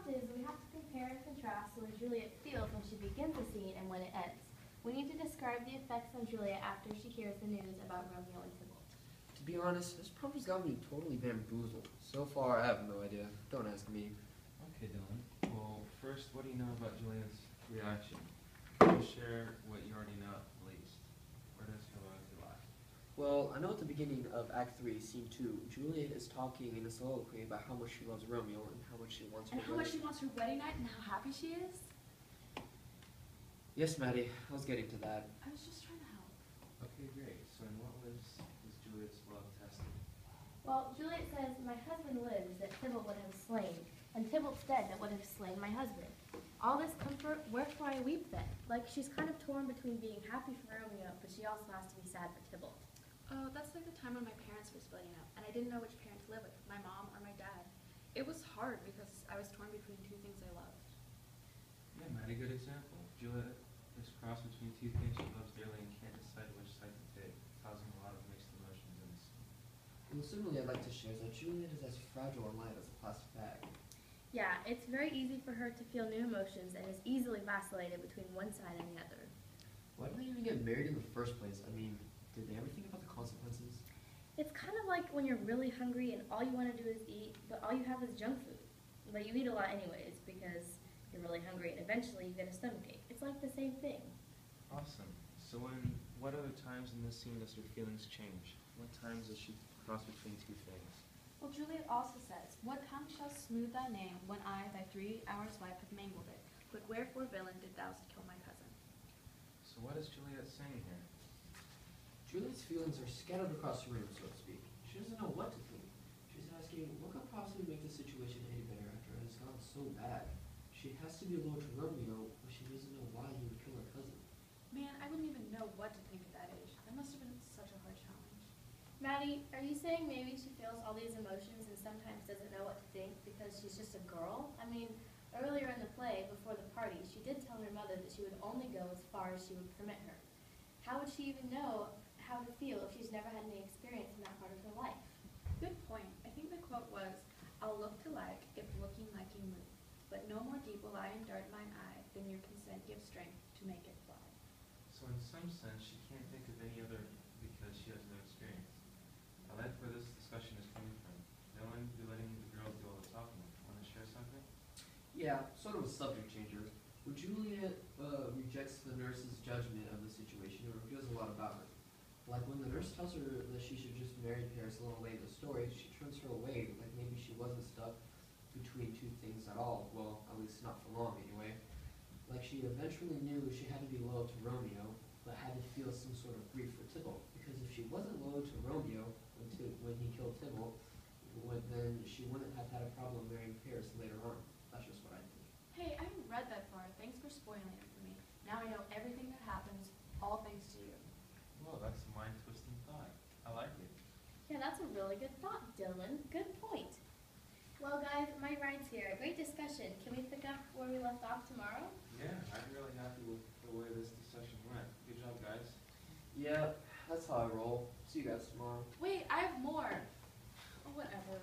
fact is, we have to compare and contrast the way Juliet feels when she begins a scene and when it ends. We need to describe the effects on Juliet after she hears the news about Romeo and Tybalt. To be honest, this promo's got me totally bamboozled. So far, I have no idea. Don't ask me. Okay, Dylan. Well, first, what do you know about Juliet's reaction? Can you share what you already know, at least? Where does her loyalty lie? Well, I know at the beginning of Act 3, Scene 2, Juliet is talking in a soliloquy about how much she loves Romeo and how much she wants her And how much she wants her wedding night and how happy she is? Yes, Maddie, I was getting to that. I was just trying to help. Okay, great. So in what ways is Juliet's love tested? Well, Juliet says, my husband lives that Tybalt would have slain, and Tybalt's dead that would have slain my husband. All this comfort, wherefore I weep then? Like, she's kind of torn between being happy for Romeo, but she also has to be sad for Tybalt. Oh, that's like the time when my parents were splitting up, and I didn't know which parent to live with, my mom or my dad. It was hard because I was torn between two things I loved. Yeah, Maddie, good example. Juliet is crossed between two things she loves dearly and can't decide which side to take, causing a lot of mixed emotions in this scene. And similarly, I'd like to share that Juliet is as fragile and light as a plastic bag. Yeah, it's very easy for her to feel new emotions and is easily vacillated between one side and the other. Why did they even get married in the first place? I mean, did they ever think about the consequences? It's kind of like when you're really hungry and all you want to do is eat, but all you have is junk food. But you eat a lot anyways because you're really hungry and eventually you get a stomachache. It's like the same thing. Awesome. So what other times in this scene does her feelings change? What times does she cross between two things? Well, Juliet also says, what tongue shall smooth thy name when I, thy 3 hours wife, have mangled it? But wherefore, villain, did thou kill my cousin? So what is Juliet saying here? Juliet's feelings are scattered across the room, so to speak. She doesn't know what to think. She's asking, what could possibly make the situation any better after it has gotten so bad? She has to be loyal to Romeo, but she doesn't know why he would kill her cousin. Man, I wouldn't even know what to think at that age. That must have been such a hard challenge. Maddie, are you saying maybe she feels all these emotions and sometimes doesn't know what to think because she's just a girl? I mean, earlier in the play, before the party, she did tell her mother that she would only go as far as she would permit her. How would she even know how to feel if she's never had any experience in that part of her life? Good point. I think the quote was, I'll look to like, if looking like you move. But no more deep will I dart mine eye than your consent gives strength to make it fly. So in some sense, she can't think of any other because she has no experience. I like where this discussion is coming from. Dylan, you're letting the girls do all the talking. Want to share something? Yeah, sort of a subject changer. When Juliet rejects the nurse's judgment of the situation, it reveals a lot about her. Like when the nurse tells her that she should just marry Paris a little late in the story, she turns her away, like maybe she wasn't stuck between two things at all. Well, at least not for long anyway. Like she eventually knew she had to be loyal to Romeo, but had to feel some sort of grief for Tybalt. Because if she wasn't loyal to Romeo when he killed Tybalt, then she wouldn't have had a problem marrying Paris later on. That's just what I think. Hey, I haven't read that far. Thanks for spoiling it for me. Now I know everything that happens, all thanks to you. Well, that's a mind-twisting thought. I like it. Yeah, that's a really good thought, Dylan. Good point. Well, guys, my ride's here. Great discussion. Can we pick up where we left off tomorrow? Yeah, I'm really happy with the way this discussion went. Good job, guys. Yeah, that's how I roll. See you guys tomorrow. Wait, I have more. Oh, whatever.